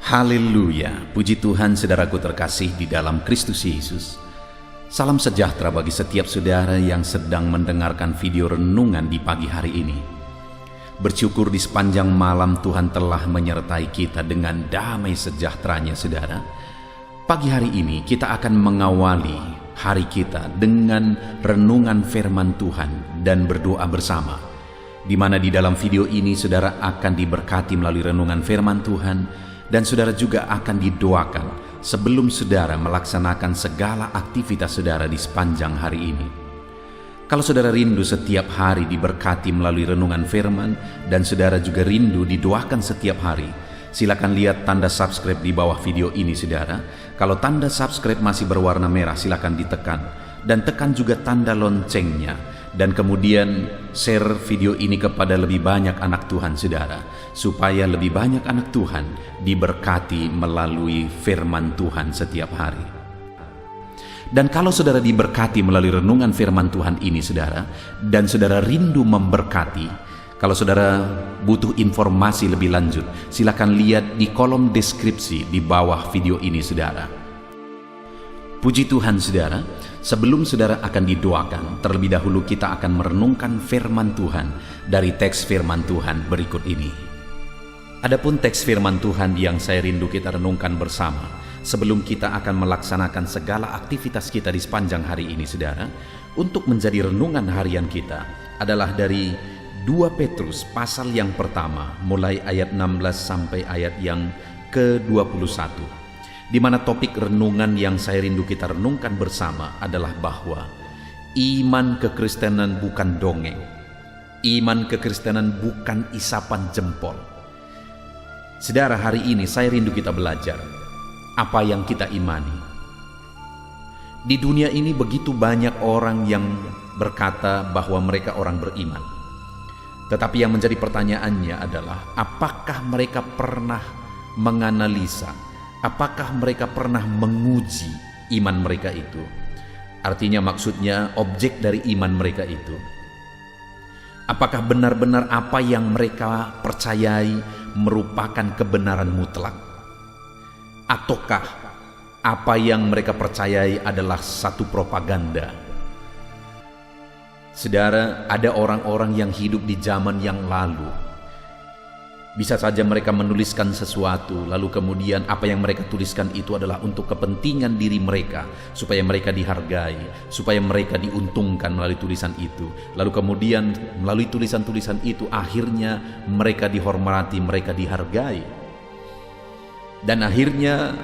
Haleluya, puji Tuhan saudaraku terkasih di dalam Kristus Yesus. Salam sejahtera bagi setiap saudara yang sedang mendengarkan video renungan di pagi hari ini. Bersyukur di sepanjang malam Tuhan telah menyertai kita dengan damai sejahteranya saudara. Pagi hari ini kita akan mengawali hari kita dengan renungan firman Tuhan dan berdoa bersama. Di mana di dalam video ini saudara akan diberkati melalui renungan firman Tuhan, dan saudara juga akan didoakan sebelum saudara melaksanakan segala aktivitas saudara di sepanjang hari ini. Kalau saudara rindu setiap hari diberkati melalui renungan firman, dan saudara juga rindu didoakan setiap hari, silakan lihat tanda subscribe di bawah video ini saudara. Kalau tanda subscribe masih berwarna merah, silakan ditekan, dan tekan juga tanda loncengnya. Dan kemudian share video ini kepada lebih banyak anak Tuhan saudara, supaya lebih banyak anak Tuhan diberkati melalui firman Tuhan setiap hari. Dan kalau saudara diberkati melalui renungan firman Tuhan ini saudara, dan saudara rindu memberkati, kalau saudara butuh informasi lebih lanjut, silakan lihat di kolom deskripsi di bawah video ini saudara. Puji Tuhan saudara, sebelum saudara akan didoakan, terlebih dahulu kita akan merenungkan firman Tuhan dari teks firman Tuhan berikut ini. Adapun teks firman Tuhan yang saya rindu kita renungkan bersama, sebelum kita akan melaksanakan segala aktivitas kita di sepanjang hari ini saudara, untuk menjadi renungan harian kita adalah dari 2 Petrus pasal yang pertama, mulai ayat 16 sampai ayat yang ke-21. Di mana topik renungan yang saya rindu kita renungkan bersama adalah bahwa iman kekristenan bukan dongeng. Iman kekristenan bukan isapan jempol. Saudara, hari ini saya rindu kita belajar apa yang kita imani. Di dunia ini begitu banyak orang yang berkata bahwa mereka orang beriman. Tetapi yang menjadi pertanyaannya adalah, apakah mereka pernah menganalisa, apakah mereka pernah menguji iman mereka itu? Artinya maksudnya objek dari iman mereka itu. Apakah benar-benar apa yang mereka percayai merupakan kebenaran mutlak? Ataukah apa yang mereka percayai adalah satu propaganda? Saudara, ada orang-orang yang hidup di zaman yang lalu. Bisa saja mereka menuliskan sesuatu, lalu kemudian apa yang mereka tuliskan itu adalah untuk kepentingan diri mereka, supaya mereka dihargai, supaya mereka diuntungkan melalui tulisan itu. Lalu kemudian melalui tulisan-tulisan itu akhirnya mereka dihormati, mereka dihargai. Dan akhirnya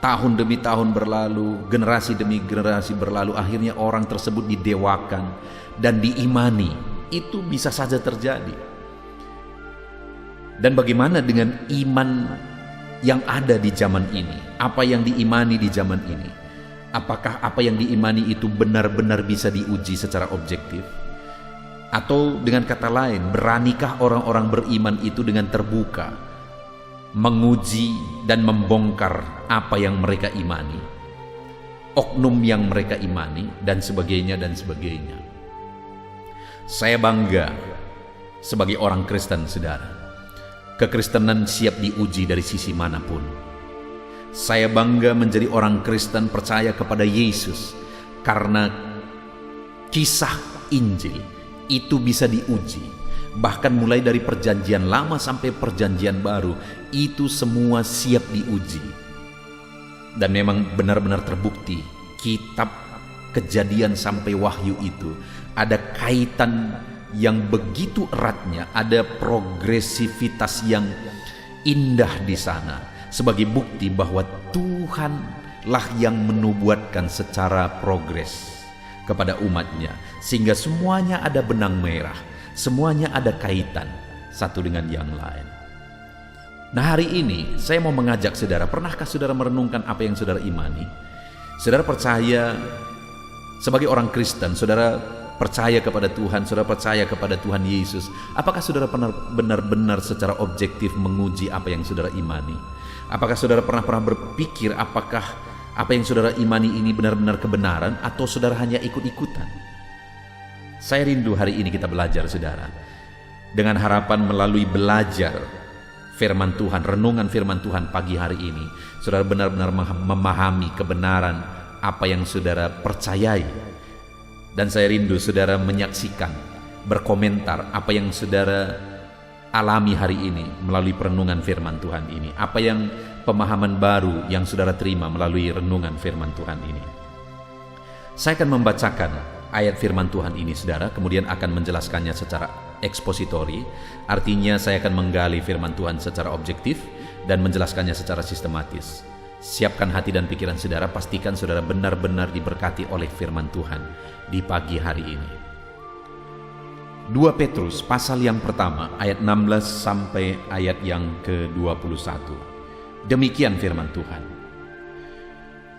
tahun demi tahun berlalu, generasi demi generasi berlalu, akhirnya orang tersebut didewakan dan diimani. Itu bisa saja terjadi. Dan bagaimana dengan iman yang ada di zaman ini? Apa yang diimani di zaman ini? Apakah apa yang diimani itu benar-benar bisa diuji secara objektif? Atau dengan kata lain, beranikah orang-orang beriman itu dengan terbuka menguji dan membongkar apa yang mereka imani, oknum yang mereka imani, dan sebagainya dan sebagainya? Saya bangga sebagai orang Kristen saudara. Kekristenan siap diuji dari sisi manapun. Saya bangga menjadi orang Kristen percaya kepada Yesus, karena kisah Injil itu bisa diuji. Bahkan mulai dari perjanjian lama sampai perjanjian baru, itu semua siap diuji. Dan memang benar-benar terbukti, kitab Kejadian sampai Wahyu itu ada kaitan yang begitu eratnya, ada progresivitas yang indah di sana, sebagai bukti bahwa Tuhanlah yang menubuatkan secara progres kepada umatnya, sehingga semuanya ada benang merah, semuanya ada kaitan satu dengan yang lain. Nah, hari ini saya mau mengajak saudara, pernahkah saudara merenungkan apa yang saudara imani? Saudara percaya sebagai orang Kristen, saudara percaya kepada Tuhan, saudara percaya kepada Tuhan Yesus. Apakah saudara pernah benar-benar secara objektif menguji apa yang saudara imani? Apakah saudara pernah berpikir apakah apa yang saudara imani ini benar-benar kebenaran, atau saudara hanya ikut-ikutan? Saya rindu hari ini kita belajar saudara, dengan harapan melalui belajar firman Tuhan, renungan firman Tuhan pagi hari ini, saudara benar-benar memahami kebenaran apa yang saudara percayai. Dan saya rindu saudara menyaksikan, berkomentar apa yang saudara alami hari ini melalui perenungan firman Tuhan ini. Apa yang pemahaman baru yang saudara terima melalui renungan firman Tuhan ini. Saya akan membacakan ayat firman Tuhan ini saudara, kemudian akan menjelaskannya secara ekspositori. Artinya saya akan menggali firman Tuhan secara objektif dan menjelaskannya secara sistematis. Siapkan hati dan pikiran saudara, pastikan saudara benar-benar diberkati oleh firman Tuhan di pagi hari ini. 2 Petrus pasal yang pertama ayat 16 sampai ayat yang ke-21. Demikian firman Tuhan.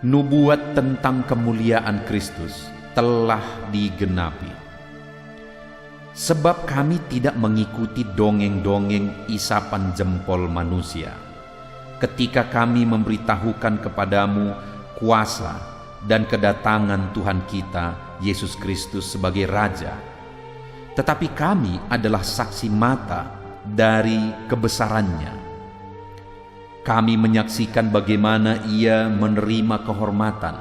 Nubuat tentang kemuliaan Kristus telah digenapi. Sebab kami tidak mengikuti dongeng-dongeng isapan jempol manusia, ketika kami memberitahukan kepadamu kuasa dan kedatangan Tuhan kita Yesus Kristus sebagai Raja. Tetapi kami adalah saksi mata dari kebesarannya. Kami menyaksikan bagaimana Ia menerima kehormatan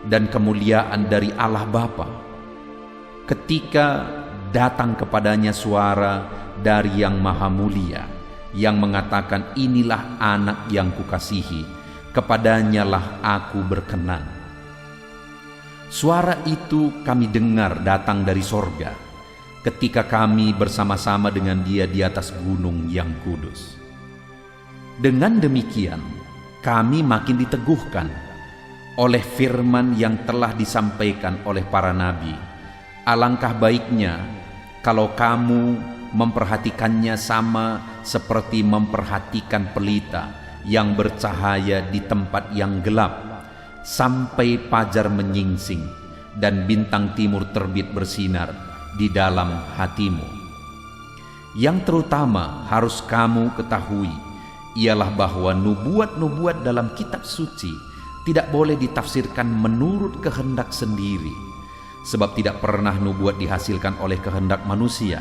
dan kemuliaan dari Allah Bapa, ketika datang kepadanya suara dari Yang Maha Mulia, yang mengatakan, inilah anak yang kukasihi, kepadanyalah aku berkenan. Suara itu kami dengar datang dari sorga, ketika kami bersama-sama dengan Dia di atas gunung yang kudus. Dengan demikian, kami makin diteguhkan oleh firman yang telah disampaikan oleh para nabi. Alangkah baiknya kalau kamu memperhatikannya sama seperti memperhatikan pelita yang bercahaya di tempat yang gelap, sampai fajar menyingsing dan bintang timur terbit bersinar di dalam hatimu. Yang terutama harus kamu ketahui ialah bahwa nubuat-nubuat dalam kitab suci tidak boleh ditafsirkan menurut kehendak sendiri, sebab tidak pernah nubuat dihasilkan oleh kehendak manusia,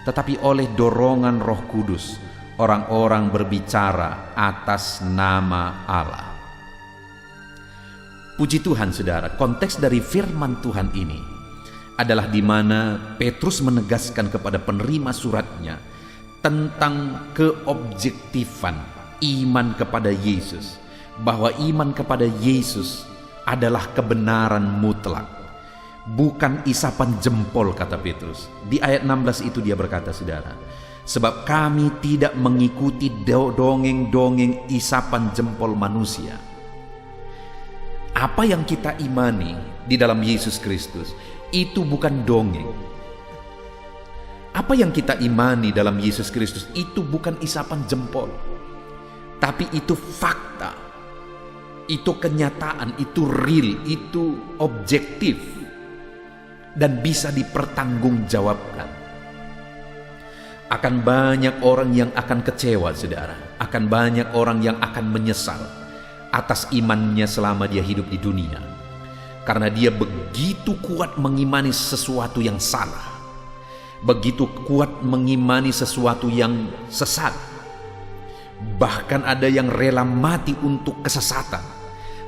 tetapi oleh dorongan Roh Kudus orang-orang berbicara atas nama Allah. Puji Tuhan saudara, konteks dari firman Tuhan ini adalah di mana Petrus menegaskan kepada penerima suratnya tentang keobjektifan iman kepada Yesus, bahwa iman kepada Yesus adalah kebenaran mutlak, bukan isapan jempol, kata Petrus. Di ayat 16 itu dia berkata saudara, sebab kami tidak mengikuti dongeng-dongeng isapan jempol manusia. Apa yang kita imani di dalam Yesus Kristus itu bukan dongeng. Apa yang kita imani dalam Yesus Kristus itu bukan isapan jempol, tapi itu fakta, itu kenyataan, itu real, itu objektif, dan bisa dipertanggungjawabkan. Akan banyak orang yang akan kecewa saudara, akan banyak orang yang akan menyesal atas imannya selama dia hidup di dunia, karena dia begitu kuat mengimani sesuatu yang salah, begitu kuat mengimani sesuatu yang sesat. Bahkan ada yang rela mati untuk kesesatan,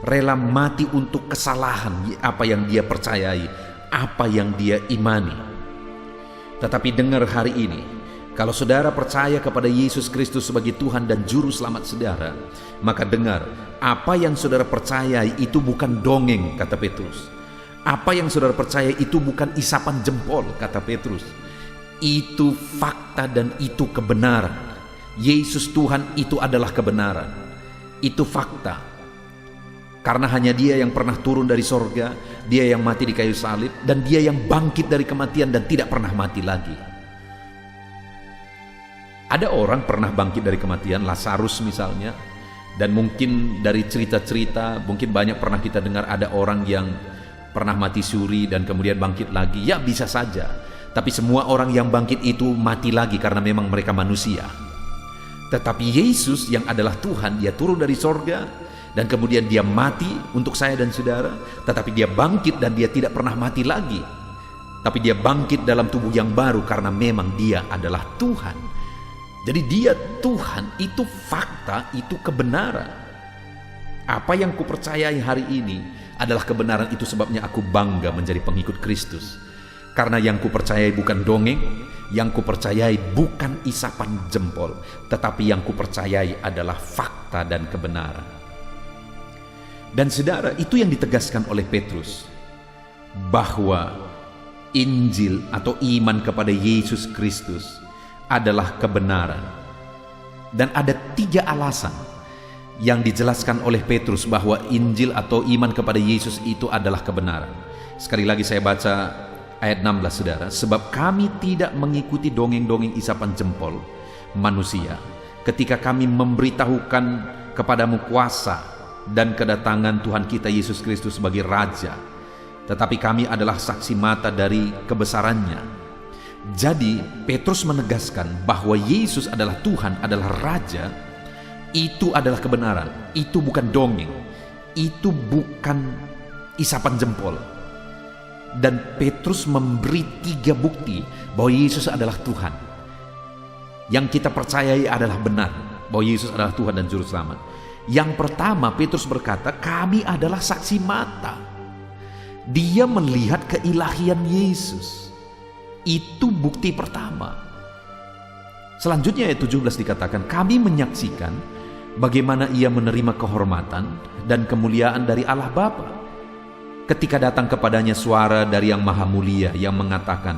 rela mati untuk kesalahan apa yang dia percayai, apa yang dia imani. Tetapi dengar hari ini, kalau saudara percaya kepada Yesus Kristus sebagai Tuhan dan Juru Selamat saudara, maka dengar, apa yang saudara percayai itu bukan dongeng, kata Petrus. Apa yang saudara percaya itu bukan isapan jempol, kata Petrus. Itu fakta dan itu kebenaran. Yesus Tuhan itu adalah kebenaran. Itu fakta. Karena hanya Dia yang pernah turun dari sorga, Dia yang mati di kayu salib, dan Dia yang bangkit dari kematian dan tidak pernah mati lagi. Ada orang pernah bangkit dari kematian, Lazarus misalnya, dan mungkin dari cerita-cerita, mungkin banyak pernah kita dengar ada orang yang pernah mati suri dan kemudian bangkit lagi. Ya bisa saja, tapi semua orang yang bangkit itu mati lagi karena memang mereka manusia. Tetapi Yesus yang adalah Tuhan, Dia turun dari sorga dan kemudian Dia mati untuk saya dan saudara, tetapi Dia bangkit dan Dia tidak pernah mati lagi. Tapi Dia bangkit dalam tubuh yang baru karena memang Dia adalah Tuhan. Jadi dia Tuhan, itu fakta, itu kebenaran. Apa yang kupercayai hari ini adalah kebenaran, itu sebabnya aku bangga menjadi pengikut Kristus. Karena yang kupercayai bukan dongeng, yang kupercayai bukan isapan jempol, tetapi yang kupercayai adalah fakta dan kebenaran. Dan saudara, itu yang ditegaskan oleh Petrus, bahwa Injil atau iman kepada Yesus Kristus adalah kebenaran. Dan ada 3 alasan yang dijelaskan oleh Petrus bahwa Injil atau iman kepada Yesus itu adalah kebenaran. Sekali lagi saya baca ayat 16, saudara. Sebab kami tidak mengikuti dongeng-dongeng isapan jempol manusia ketika kami memberitahukan kepadamu kuasa dan kedatangan Tuhan kita Yesus Kristus sebagai Raja, tetapi kami adalah saksi mata dari kebesarannya. Jadi Petrus menegaskan bahwa Yesus adalah Tuhan, adalah Raja. Itu adalah kebenaran. Itu bukan dongeng, itu bukan isapan jempol. Dan Petrus memberi 3 bukti bahwa Yesus adalah Tuhan. Yang kita percayai adalah benar, bahwa Yesus adalah Tuhan dan Juru Selamat. Yang pertama, Petrus berkata, kami adalah saksi mata. Dia melihat keilahian Yesus. Itu bukti pertama. Selanjutnya ayat 17 dikatakan, kami menyaksikan bagaimana ia menerima kehormatan dan kemuliaan dari Allah Bapa, ketika datang kepadanya suara dari Yang Maha Mulia yang mengatakan,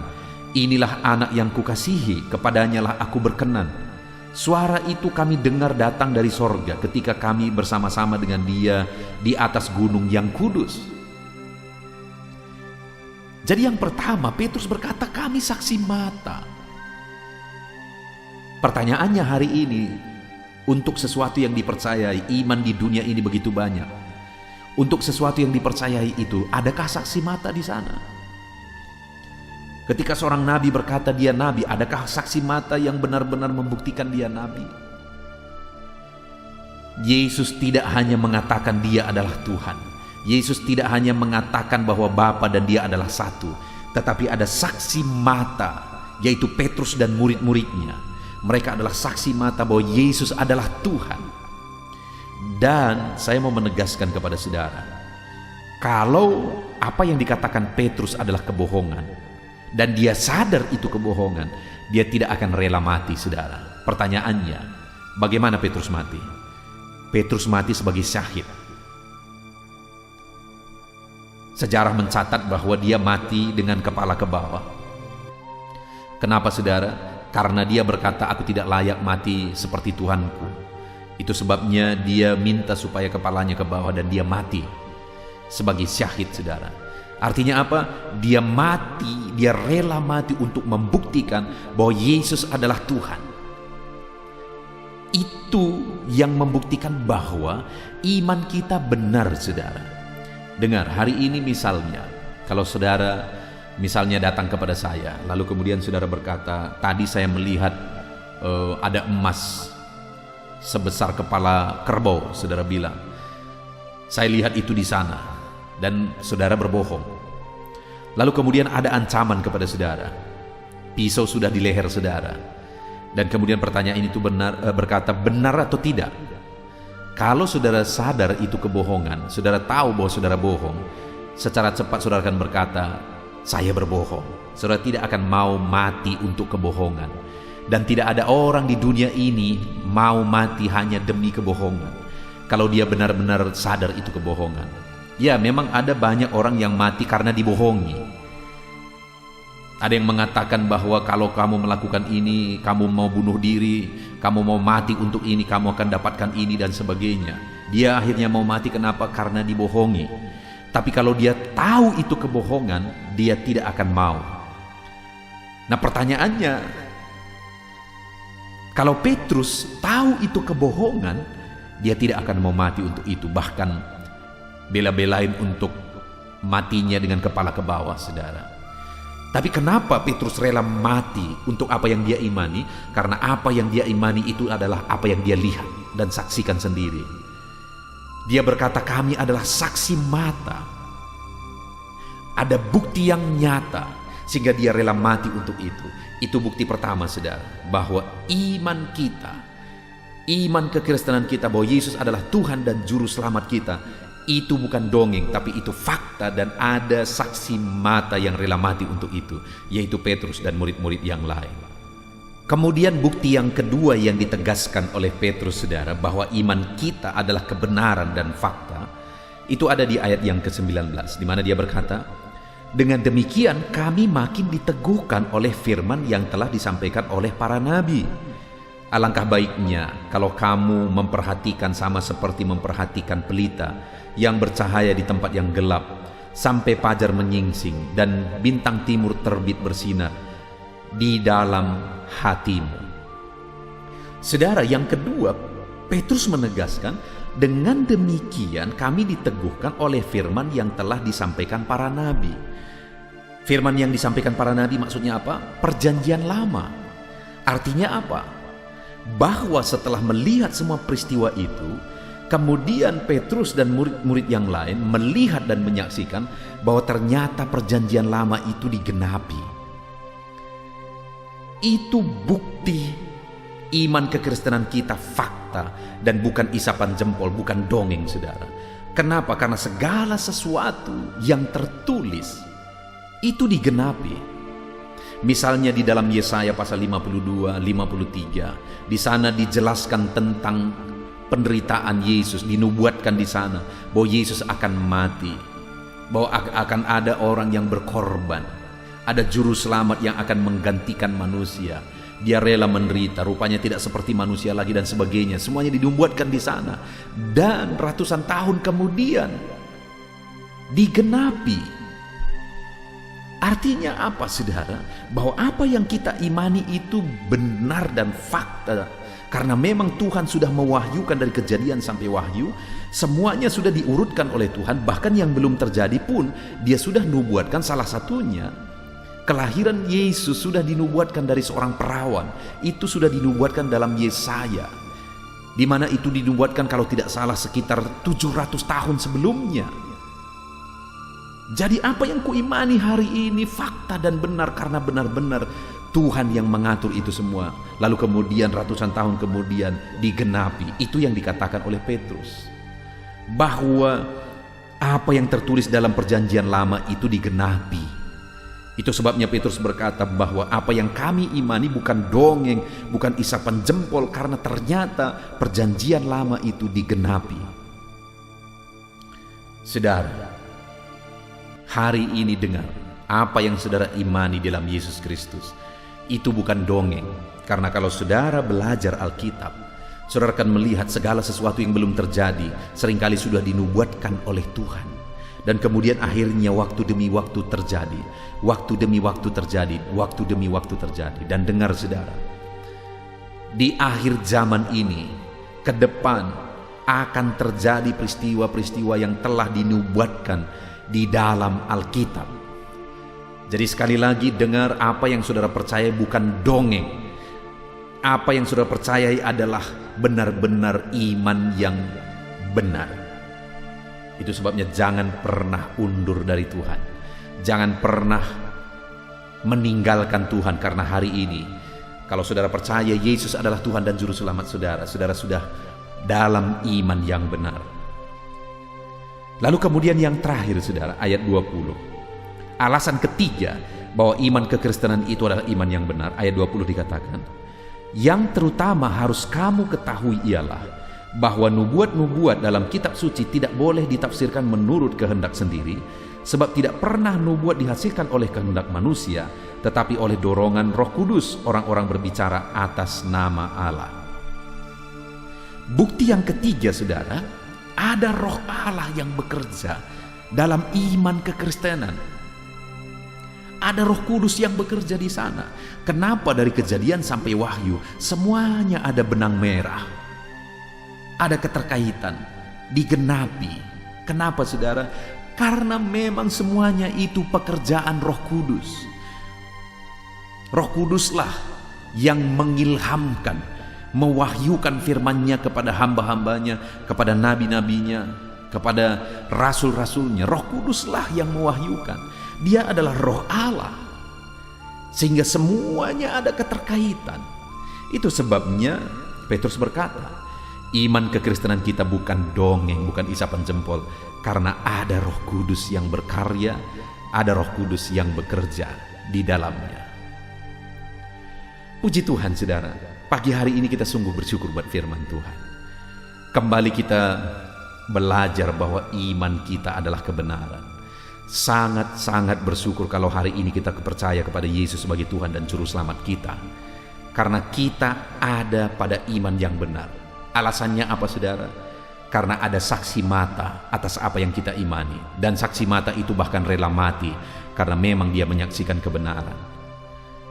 inilah anak yang kukasihi, kepadanyalah aku berkenan. Suara itu kami dengar datang dari sorga ketika kami bersama-sama dengan dia di atas gunung yang kudus. Jadi yang pertama, Petrus berkata, kami saksi mata. Pertanyaannya hari ini, untuk sesuatu yang dipercayai, iman di dunia ini begitu banyak. Untuk sesuatu yang dipercayai itu, adakah saksi mata di sana? Ketika seorang nabi berkata dia nabi, adakah saksi mata yang benar-benar membuktikan dia nabi? Yesus tidak hanya mengatakan dia adalah Tuhan. Yesus tidak hanya mengatakan bahwa Bapa dan dia adalah satu, tetapi ada saksi mata, yaitu Petrus dan murid-muridnya. Mereka adalah saksi mata bahwa Yesus adalah Tuhan. Dan saya mau menegaskan kepada saudara, kalau apa yang dikatakan Petrus adalah kebohongan, dan dia sadar itu kebohongan, dia tidak akan rela mati, saudara. Pertanyaannya, bagaimana Petrus mati? Petrus mati sebagai syahid. Sejarah mencatat bahwa dia mati dengan kepala ke bawah. Kenapa, saudara? Karena dia berkata, aku tidak layak mati seperti Tuhanku. Itu sebabnya dia minta supaya kepalanya ke bawah dan dia mati sebagai syahid, saudara. Artinya apa? Dia mati, dia rela mati untuk membuktikan bahwa Yesus adalah Tuhan. Itu yang membuktikan bahwa iman kita benar, saudara. Dengar, hari ini misalnya, kalau saudara misalnya datang kepada saya, lalu kemudian saudara berkata, tadi saya melihat ada emas sebesar kepala kerbau, saudara bilang, saya lihat itu di sana, dan saudara berbohong. Lalu kemudian ada ancaman kepada saudara, pisau sudah di leher saudara, dan kemudian pertanyaan itu berkata, benar atau tidak? Kalau saudara sadar itu kebohongan, saudara tahu bahwa saudara bohong, secara cepat saudara akan berkata, saya berbohong. Saudara tidak akan mau mati untuk kebohongan. Dan tidak ada orang di dunia ini mau mati hanya demi kebohongan, kalau dia benar-benar sadar itu kebohongan. Ya, memang ada banyak orang yang mati karena dibohongi. Ada yang mengatakan bahwa kalau kamu melakukan ini, kamu mau bunuh diri, kamu mau mati untuk ini, kamu akan dapatkan ini dan sebagainya. Dia akhirnya mau mati, kenapa? Karena dibohongi. Tapi kalau dia tahu itu kebohongan, dia tidak akan mau. Nah, pertanyaannya, kalau Petrus tahu itu kebohongan, dia tidak akan mau mati untuk itu, bahkan bela-belain untuk matinya dengan kepala ke bawah, saudara. Tapi kenapa Petrus rela mati untuk apa yang dia imani? Karena apa yang dia imani itu adalah apa yang dia lihat dan saksikan sendiri. Dia berkata, kami adalah saksi mata. Ada bukti yang nyata. sehingga dia rela mati untuk itu. Itu bukti pertama, saudara, bahwa iman kita, iman kekristenan kita bahwa Yesus adalah Tuhan dan Juru Selamat kita, itu bukan dongeng, tapi itu fakta, dan ada saksi mata yang rela mati untuk itu, yaitu Petrus dan murid-murid yang lain. Kemudian bukti yang kedua yang ditegaskan oleh Petrus, saudara, bahwa iman kita adalah kebenaran dan fakta, itu ada di ayat yang ke-19, di mana dia berkata, "Dengan demikian kami makin diteguhkan oleh firman yang telah disampaikan oleh para nabi. Alangkah baiknya kalau kamu memperhatikan sama seperti memperhatikan pelita yang bercahaya di tempat yang gelap, sampai fajar menyingsing dan bintang timur terbit bersinar di dalam hatimu." Saudara, yang kedua, Petrus menegaskan, dengan demikian kami diteguhkan oleh firman yang telah disampaikan para nabi. Firman yang disampaikan para nabi maksudnya apa? Perjanjian lama. Artinya apa? Bahwa setelah melihat semua peristiwa itu, kemudian Petrus dan murid-murid yang lain melihat dan menyaksikan bahwa ternyata perjanjian lama itu digenapi. Itu bukti iman kekristenan kita fakta dan bukan isapan jempol, bukan dongeng, saudara. Kenapa? Karena segala sesuatu yang tertulis itu digenapi. Misalnya di dalam Yesaya pasal 52, 53, di sana dijelaskan tentang penderitaan Yesus, dinubuatkan di sana bahwa Yesus akan mati, bahwa akan ada orang yang berkorban, ada juru selamat yang akan menggantikan manusia. Dia rela menderita, rupanya tidak seperti manusia lagi dan sebagainya. Semuanya dinubuatkan di sana, dan ratusan tahun kemudian digenapi. Artinya apa, saudara? Bahwa apa yang kita imani itu benar dan fakta. Karena memang Tuhan sudah mewahyukan dari Kejadian sampai Wahyu, semuanya sudah diurutkan oleh Tuhan. Bahkan yang belum terjadi pun dia sudah nubuatkan. Salah satunya kelahiran Yesus sudah dinubuatkan dari seorang perawan. Itu sudah dinubuatkan dalam Yesaya, di mana itu dinubuatkan kalau tidak salah sekitar 700 tahun sebelumnya. Jadi apa yang kuimani hari ini fakta dan benar, karena benar-benar Tuhan yang mengatur itu semua. Lalu kemudian ratusan tahun kemudian digenapi. Itu yang dikatakan oleh Petrus, bahwa apa yang tertulis dalam perjanjian lama itu digenapi. Itu sebabnya Petrus berkata bahwa apa yang kami imani bukan dongeng, bukan isapan jempol, karena ternyata perjanjian lama itu digenapi. Saudara, hari ini dengar, apa yang saudara imani dalam Yesus Kristus itu bukan dongeng. Karena kalau saudara belajar Alkitab, saudara akan melihat segala sesuatu yang belum terjadi seringkali sudah dinubuatkan oleh Tuhan. Dan kemudian akhirnya waktu demi waktu terjadi, waktu demi waktu terjadi, waktu demi waktu terjadi. Dan dengar, saudara, di akhir zaman ini ke depan akan terjadi peristiwa-peristiwa yang telah dinubuatkan di dalam Alkitab. Jadi sekali lagi, dengar, apa yang saudara percaya bukan dongeng. Apa yang saudara percayai adalah benar-benar iman yang benar. Itu sebabnya jangan pernah undur dari Tuhan. Jangan pernah meninggalkan Tuhan, karena hari ini kalau saudara percaya Yesus adalah Tuhan dan Juru Selamat saudara, saudara sudah dalam iman yang benar. Lalu kemudian yang terakhir, saudara, ayat 20. Alasan ketiga bahwa iman kekristenan itu adalah iman yang benar. Ayat 20 dikatakan, yang terutama harus kamu ketahui ialah bahwa nubuat-nubuat dalam kitab suci tidak boleh ditafsirkan menurut kehendak sendiri, sebab tidak pernah nubuat dihasilkan oleh kehendak manusia, tetapi oleh dorongan Roh Kudus orang-orang berbicara atas nama Allah. Bukti yang ketiga, saudara, ada Roh Allah yang bekerja dalam iman kekristenan. Ada Roh Kudus yang bekerja di sana. Kenapa dari Kejadian sampai Wahyu semuanya ada benang merah? Ada keterkaitan, digenapi. Kenapa, saudara? Karena memang semuanya itu pekerjaan Roh Kudus. Roh Kuduslah yang mengilhamkan, mewahyukan firman-Nya kepada hamba-hambanya, kepada nabi-nabinya, kepada rasul-rasulnya. Roh Kuduslah yang mewahyukan. Dia adalah Roh Allah. sehingga semuanya ada keterkaitan. Itu sebabnya Petrus berkata, iman kekristenan kita bukan dongeng, bukan isapan jempol, karena ada Roh Kudus yang berkarya, ada Roh Kudus yang bekerja di dalamnya. Puji Tuhan saudara, pagi hari ini kita sungguh bersyukur buat firman Tuhan. Kembali kita belajar bahwa iman kita adalah kebenaran. Sangat-sangat bersyukur kalau hari ini kita percaya kepada Yesus sebagai Tuhan dan Juru Selamat kita. Karena kita ada pada iman yang benar. Alasannya apa saudara? Karena ada saksi mata atas apa yang kita imani. Dan saksi mata itu bahkan rela mati karena memang dia menyaksikan kebenaran.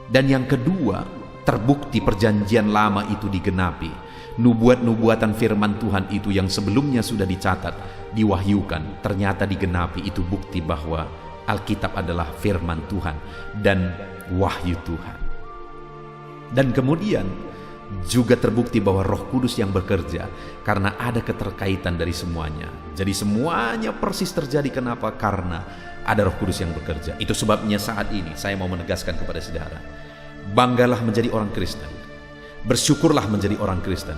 Dan yang kedua, terbukti perjanjian lama itu digenapi. Nubuat-nubuatan firman Tuhan itu yang sebelumnya sudah dicatat, diwahyukan, ternyata digenapi. Itu bukti bahwa Alkitab adalah firman Tuhan dan wahyu Tuhan. Dan kemudian juga terbukti bahwa Roh Kudus yang bekerja, karena ada keterkaitan dari semuanya. Jadi semuanya persis terjadi. Kenapa? Karena ada Roh Kudus yang bekerja. Itu sebabnya saat ini saya mau menegaskan kepada saudara, banggalah menjadi orang Kristen. Bersyukurlah menjadi orang Kristen.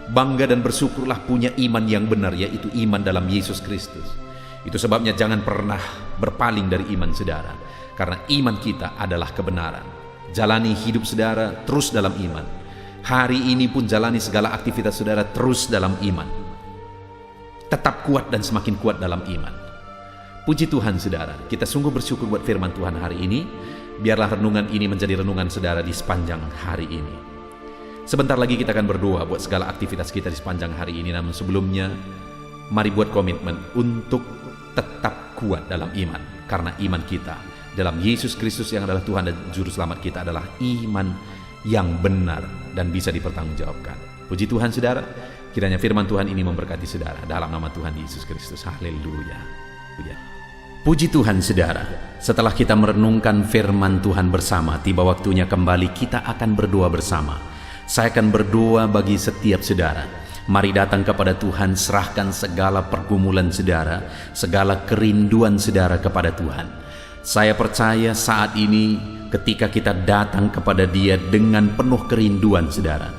Bangga dan bersyukurlah punya iman yang benar, yaitu iman dalam Yesus Kristus. Itu sebabnya jangan pernah berpaling dari iman saudara, karena iman kita adalah kebenaran. Jalani hidup saudara terus dalam iman. Hari ini pun jalani segala aktivitas saudara terus dalam iman. Tetap kuat dan semakin kuat dalam iman. Puji Tuhan saudara, kita sungguh bersyukur buat firman Tuhan hari ini. Biarlah renungan ini menjadi renungan saudara di sepanjang hari ini. Sebentar lagi kita akan berdoa buat segala aktivitas kita di sepanjang hari ini. Namun sebelumnya, mari buat komitmen untuk tetap kuat dalam iman. Karena iman kita dalam Yesus Kristus yang adalah Tuhan dan Juru Selamat kita adalah iman yang benar dan bisa dipertanggungjawabkan. Puji Tuhan saudara, kiranya firman Tuhan ini memberkati saudara dalam nama Tuhan Yesus Kristus. Haleluya. Puji Tuhan saudara, setelah kita merenungkan firman Tuhan bersama, tiba waktunya kembali kita akan berdoa bersama. Saya akan berdoa bagi setiap saudara. Mari datang kepada Tuhan, serahkan segala pergumulan saudara, segala kerinduan saudara kepada Tuhan. Saya percaya saat ini ketika kita datang kepada Dia dengan penuh kerinduan saudara,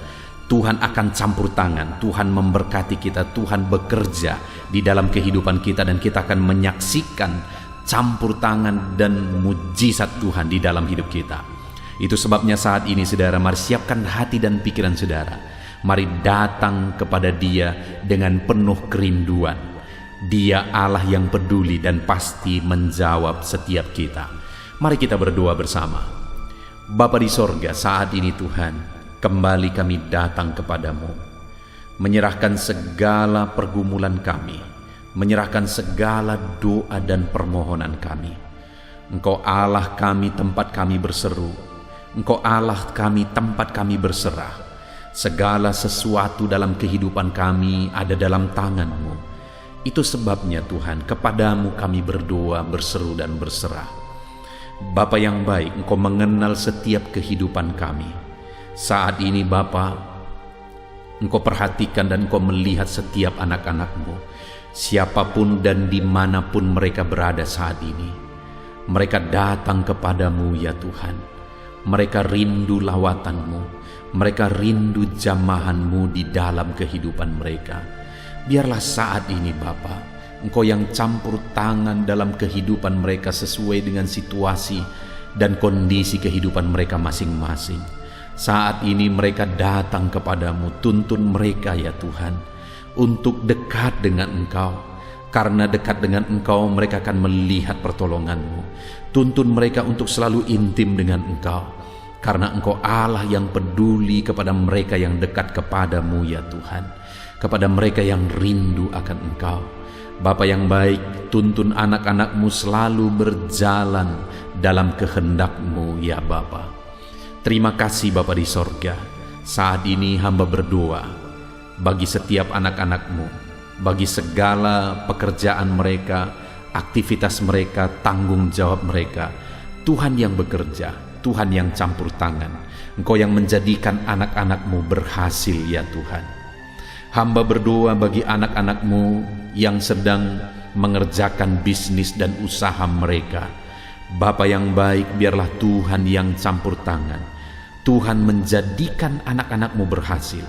Tuhan akan campur tangan, Tuhan memberkati kita, Tuhan bekerja di dalam kehidupan kita, dan kita akan menyaksikan campur tangan dan mujizat Tuhan di dalam hidup kita. Itu sebabnya saat ini saudara, mari siapkan hati dan pikiran saudara. Mari datang kepada Dia dengan penuh kerinduan. Dia Allah yang peduli dan pasti menjawab setiap kita. Mari kita berdoa bersama. Bapa di sorga, saat ini Tuhan, kembali kami datang kepadamu, menyerahkan segala pergumulan kami, menyerahkan segala doa dan permohonan kami. Engkau Allah kami, tempat kami berseru. Engkau Allah kami, tempat kami berserah. Segala sesuatu dalam kehidupan kami ada dalam tangan-Mu. Itu sebabnya Tuhan, kepadamu kami berdoa, berseru dan berserah. Bapa yang baik, Engkau mengenal setiap kehidupan kami. Saat ini Bapa, Engkau perhatikan dan Engkau melihat setiap anak-anak-Mu, siapapun dan dimanapun mereka berada saat ini. Mereka datang kepadamu ya Tuhan. Mereka rindu lawatan-Mu, mereka rindu jamahan-Mu di dalam kehidupan mereka. Biarlah saat ini Bapa, Engkau yang campur tangan dalam kehidupan mereka sesuai dengan situasi dan kondisi kehidupan mereka masing-masing. Saat ini mereka datang kepadamu, tuntun mereka ya Tuhan, untuk dekat dengan Engkau. Karena dekat dengan Engkau mereka akan melihat pertolongan-Mu. Tuntun mereka untuk selalu intim dengan Engkau, karena Engkau Allah yang peduli kepada mereka yang dekat kepadamu ya Tuhan, kepada mereka yang rindu akan Engkau. Bapa yang baik, tuntun anak-anak-Mu selalu berjalan dalam kehendak-Mu ya Bapa. Terima kasih Bapa di sorga. Saat ini hamba berdoa bagi setiap anak-anak-Mu, bagi segala pekerjaan mereka, aktivitas mereka, tanggung jawab mereka. Tuhan yang bekerja, Tuhan yang campur tangan. Engkau yang menjadikan anak-anak-Mu berhasil ya Tuhan. Hamba berdoa bagi anak-anak-Mu yang sedang mengerjakan bisnis dan usaha mereka. Bapa yang baik, biarlah Tuhan yang campur tangan. Tuhan menjadikan anak-anak-Mu berhasil.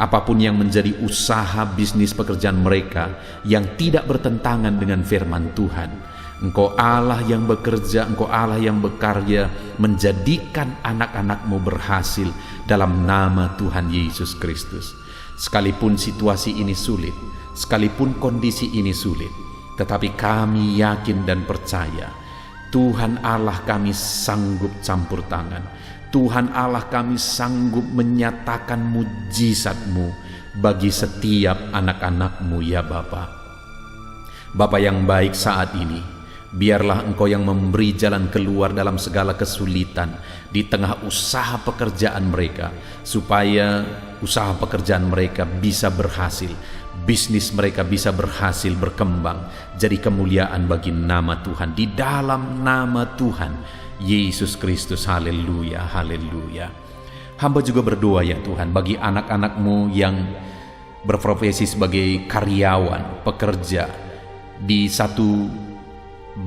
Apapun yang menjadi usaha bisnis pekerjaan mereka yang tidak bertentangan dengan firman Tuhan, Engkau Allah yang bekerja, Engkau Allah yang berkarya menjadikan anak-anak-Mu berhasil dalam nama Tuhan Yesus Kristus. Sekalipun situasi ini sulit, sekalipun kondisi ini sulit, tetapi kami yakin dan percaya Tuhan Allah kami sanggup campur tangan. Tuhan Allah kami sanggup menyatakan mujizat-Mu bagi setiap anak-anak-Mu ya Bapa. Bapa yang baik, saat ini biarlah Engkau yang memberi jalan keluar dalam segala kesulitan di tengah usaha pekerjaan mereka, supaya usaha pekerjaan mereka bisa berhasil, bisnis mereka bisa berhasil berkembang, jadi kemuliaan bagi nama Tuhan, di dalam nama Tuhan Yesus Kristus. Haleluya, haleluya. Hamba juga berdoa ya Tuhan bagi anak-anak-Mu yang berprofesi sebagai karyawan, pekerja di satu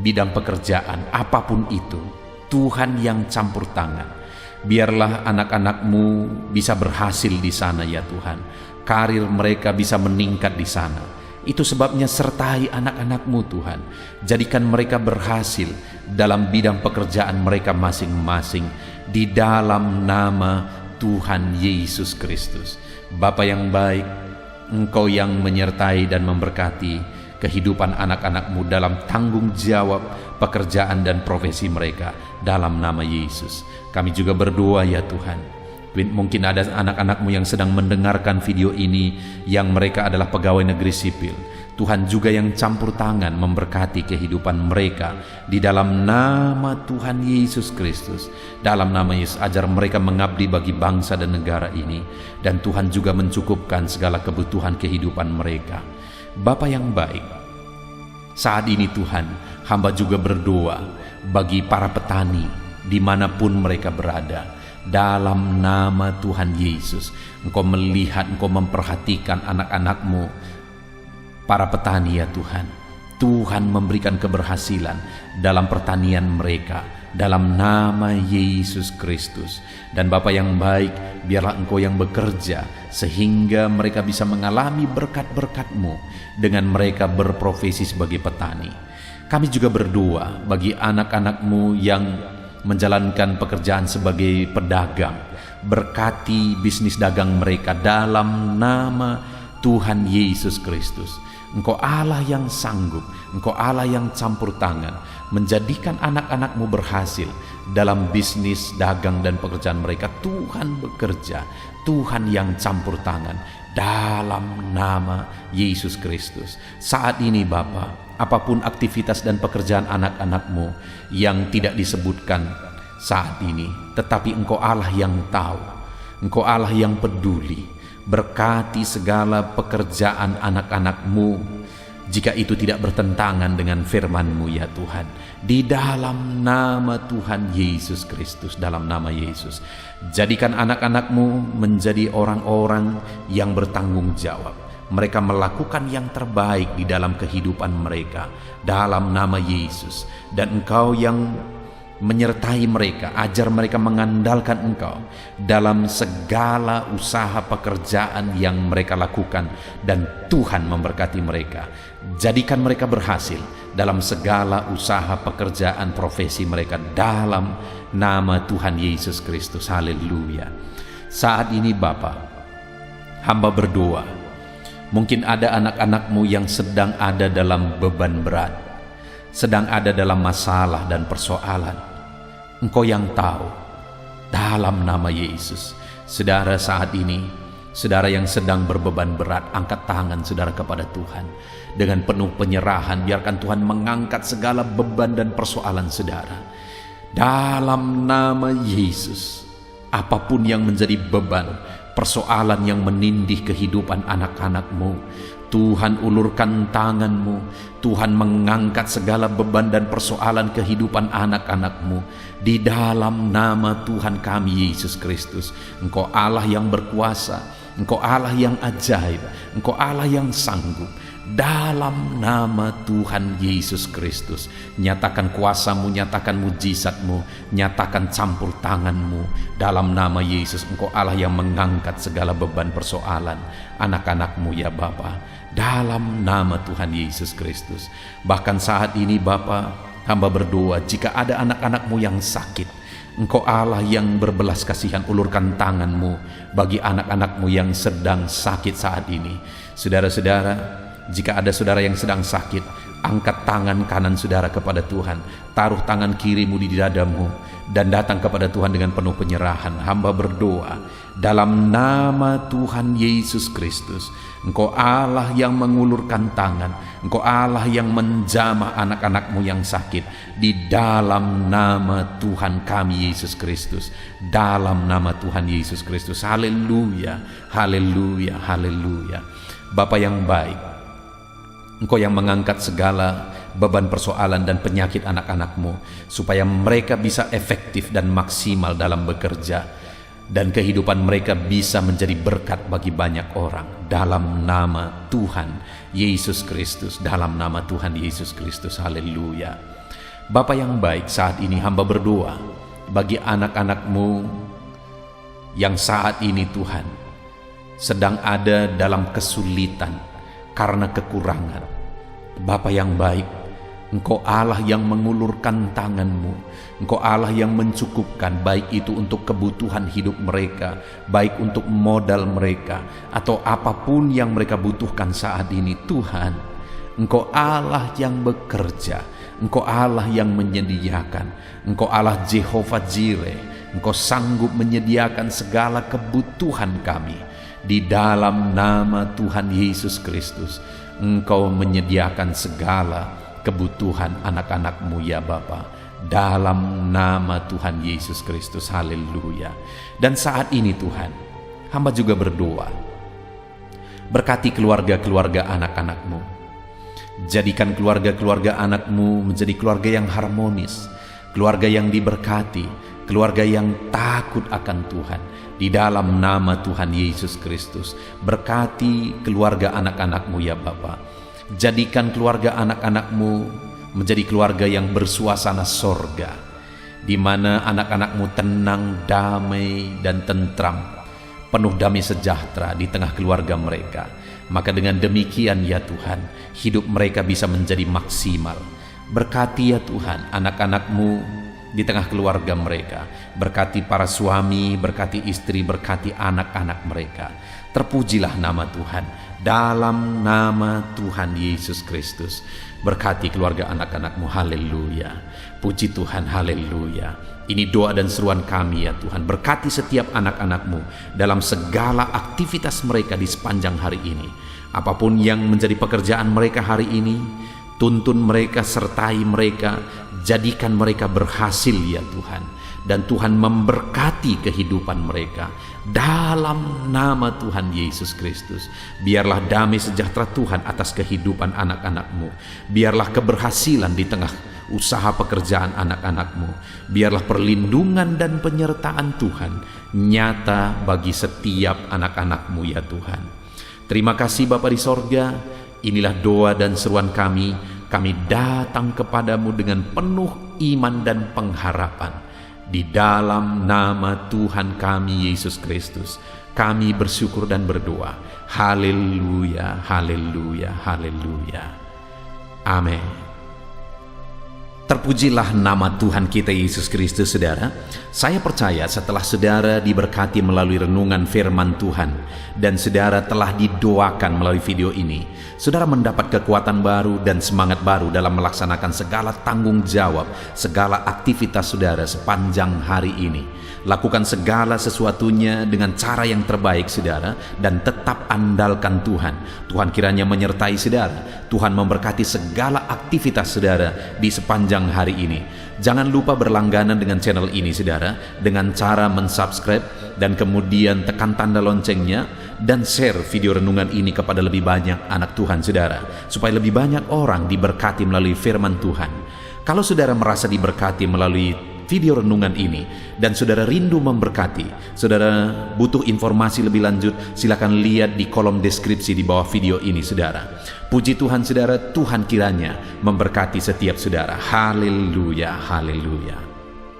bidang pekerjaan, apapun itu, Tuhan yang campur tangan. Biarlah anak-anak-Mu bisa berhasil di sana ya Tuhan. Karir mereka bisa meningkat di sana. Itu sebabnya sertai anak-anak-Mu Tuhan. Jadikan mereka berhasil dalam bidang pekerjaan mereka masing-masing, di dalam nama Tuhan Yesus Kristus. Bapa yang baik, Engkau yang menyertai dan memberkati kehidupan anak-anak-Mu dalam tanggung jawab pekerjaan dan profesi mereka, dalam nama Yesus. Kami juga berdoa ya Tuhan, mungkin ada anak-anak-Mu yang sedang mendengarkan video ini yang mereka adalah pegawai negeri sipil. Tuhan juga yang campur tangan memberkati kehidupan mereka di dalam nama Tuhan Yesus Kristus. Dalam nama Yesus, ajar mereka mengabdi bagi bangsa dan negara ini, dan Tuhan juga mencukupkan segala kebutuhan kehidupan mereka. Bapa yang baik, saat ini Tuhan, hamba juga berdoa bagi para petani dimanapun mereka berada. Dalam nama Tuhan Yesus, Engkau melihat, Engkau memperhatikan anak-anak-Mu, para petani ya Tuhan. Tuhan memberikan keberhasilan dalam pertanian mereka, dalam nama Yesus Kristus. Dan Bapa yang baik, biarlah Engkau yang bekerja sehingga mereka bisa mengalami berkat-berkat-Mu dengan mereka berprofesi sebagai petani. Kami juga berdoa bagi anak-anak-Mu yang menjalankan pekerjaan sebagai pedagang. Berkati bisnis dagang mereka dalam nama Tuhan Yesus Kristus. Engkau Allah yang sanggup, Engkau Allah yang campur tangan, menjadikan anak-anak-Mu berhasil dalam bisnis, dagang, dan pekerjaan mereka. Tuhan bekerja, Tuhan yang campur tangan, dalam nama Yesus Kristus. Saat ini Bapa, apapun aktivitas dan pekerjaan anak-anak-Mu yang tidak disebutkan saat ini, tetapi Engkau Allah yang tahu, Engkau Allah yang peduli. Berkati segala pekerjaan anak-anak-Mu, jika itu tidak bertentangan dengan firman-Mu ya Tuhan, di dalam nama Tuhan Yesus Kristus. Dalam nama Yesus, jadikan anak-anak-Mu menjadi orang-orang yang bertanggung jawab. Mereka melakukan yang terbaik di dalam kehidupan mereka, dalam nama Yesus. Dan Engkau yang menyertai mereka, ajar mereka mengandalkan Engkau dalam segala usaha pekerjaan yang mereka lakukan, dan Tuhan memberkati mereka. Jadikan mereka berhasil dalam segala usaha pekerjaan profesi mereka, dalam nama Tuhan Yesus Kristus. Haleluya. Saat ini Bapa, hamba berdoa, mungkin ada anak-anak-Mu yang sedang ada dalam beban berat, sedang ada dalam masalah dan persoalan. Engkau yang tahu, dalam nama Yesus. Saudara, saat ini, saudara yang sedang berbeban berat, angkat tangan saudara kepada Tuhan. Dengan penuh penyerahan, biarkan Tuhan mengangkat segala beban dan persoalan saudara. Dalam nama Yesus, apapun yang menjadi beban, persoalan yang menindih kehidupan anak-anak-Mu, Tuhan ulurkan tangan-Mu, Tuhan mengangkat segala beban dan persoalan kehidupan anak-anak-Mu. Di dalam nama Tuhan kami Yesus Kristus, Engkau Allah yang berkuasa, Engkau Allah yang ajaib, Engkau Allah yang sanggup. Dalam nama Tuhan Yesus Kristus, nyatakan kuasa-Mu, nyatakan mujizat-Mu, nyatakan campur tangan-Mu. Dalam nama Yesus, Engkau Allah yang mengangkat segala beban persoalan anak-anak-Mu ya Bapa. Dalam nama Tuhan Yesus Kristus. Bahkan saat ini Bapa, hamba berdoa jika ada anak-anak-Mu yang sakit, Engkau Allah yang berbelas kasihan, ulurkan tangan-Mu bagi anak-anak-Mu yang sedang sakit saat ini. Saudara-saudara, jika ada saudara yang sedang sakit, angkat tangan kanan saudara kepada Tuhan, taruh tangan kirimu di dadamu, dan datang kepada Tuhan dengan penuh penyerahan. Hamba berdoa dalam nama Tuhan Yesus Kristus, Engkau Allah yang mengulurkan tangan, Engkau Allah yang menjamah anak-anak-Mu yang sakit. Di dalam nama Tuhan kami Yesus Kristus, dalam nama Tuhan Yesus Kristus. Haleluya, haleluya, haleluya. Bapa yang baik, Engkau yang mengangkat segala beban persoalan dan penyakit anak-anak-Mu, supaya mereka bisa efektif dan maksimal dalam bekerja, dan kehidupan mereka bisa menjadi berkat bagi banyak orang. Dalam nama Tuhan Yesus Kristus, dalam nama Tuhan Yesus Kristus. Haleluya. Bapa yang baik, saat ini hamba berdoa bagi anak-anak-Mu yang saat ini Tuhan sedang ada dalam kesulitan karena kekurangan. Bapa yang baik, Engkau Allah yang mengulurkan tangan-Mu, Engkau Allah yang mencukupkan, baik itu untuk kebutuhan hidup mereka, baik untuk modal mereka, atau apapun yang mereka butuhkan saat ini. Tuhan, Engkau Allah yang bekerja, Engkau Allah yang menyediakan, Engkau Allah Jehovah Jireh, Engkau sanggup menyediakan segala kebutuhan kami. Di dalam nama Tuhan Yesus Kristus, Engkau menyediakan segala kebutuhan anak-anak-Mu ya Bapa. Dalam nama Tuhan Yesus Kristus. Haleluya. Dan saat ini Tuhan, hamba juga berdoa, berkati keluarga-keluarga anak-anak-Mu. Jadikan keluarga-keluarga anak-Mu menjadi keluarga yang harmonis, keluarga yang diberkati, keluarga yang takut akan Tuhan. Di dalam nama Tuhan Yesus Kristus, berkati keluarga anak-anak-Mu ya Bapa. Jadikan keluarga anak-anak-Mu menjadi keluarga yang bersuasana sorga, di mana anak-anak-Mu tenang, damai, dan tentram, penuh damai sejahtera di tengah keluarga mereka. Maka dengan demikian ya Tuhan, hidup mereka bisa menjadi maksimal. Berkati ya Tuhan anak-anak-Mu di tengah keluarga mereka. Berkati para suami, berkati istri, berkati anak-anak mereka. Terpujilah nama Tuhan. Dalam nama Tuhan Yesus Kristus, berkati keluarga anak-anak-Mu. Haleluya. Puji Tuhan, haleluya. Ini doa dan seruan kami ya Tuhan. Berkati setiap anak-anak-Mu dalam segala aktivitas mereka di sepanjang hari ini. Apapun yang menjadi pekerjaan mereka hari ini, tuntun mereka, sertai mereka, jadikan mereka berhasil ya Tuhan. Dan Tuhan memberkati kehidupan mereka. Dalam nama Tuhan Yesus Kristus, biarlah damai sejahtera Tuhan atas kehidupan anak-anak-Mu. Biarlah keberhasilan di tengah usaha pekerjaan anak-anak-Mu. Biarlah perlindungan dan penyertaan Tuhan nyata bagi setiap anak-anak-Mu ya Tuhan. Terima kasih Bapa di sorga. Inilah doa dan seruan kami. Kami datang kepadamu dengan penuh iman dan pengharapan. Di dalam nama Tuhan kami Yesus Kristus, kami bersyukur dan berdoa. Haleluya, haleluya, haleluya. Amin. Terpujilah nama Tuhan kita Yesus Kristus, saudara. Saya percaya setelah saudara diberkati melalui renungan firman Tuhan dan saudara telah didoakan melalui video ini, saudara mendapat kekuatan baru dan semangat baru dalam melaksanakan segala tanggung jawab, segala aktivitas saudara sepanjang hari ini. Lakukan segala sesuatunya dengan cara yang terbaik saudara, dan tetap andalkan Tuhan. Tuhan kiranya menyertai saudara. Tuhan memberkati segala aktivitas saudara di sepanjang hari ini. Jangan lupa berlangganan dengan channel ini saudara, dengan cara mensubscribe dan kemudian tekan tanda loncengnya, dan share video renungan ini kepada lebih banyak anak Tuhan saudara, supaya lebih banyak orang diberkati melalui firman Tuhan. Kalau saudara merasa diberkati melalui video renungan ini dan saudara rindu memberkati, saudara butuh informasi lebih lanjut, silakan lihat di kolom deskripsi di bawah video ini saudara. Puji Tuhan saudara, Tuhan kiranya memberkati setiap saudara. Haleluya, haleluya.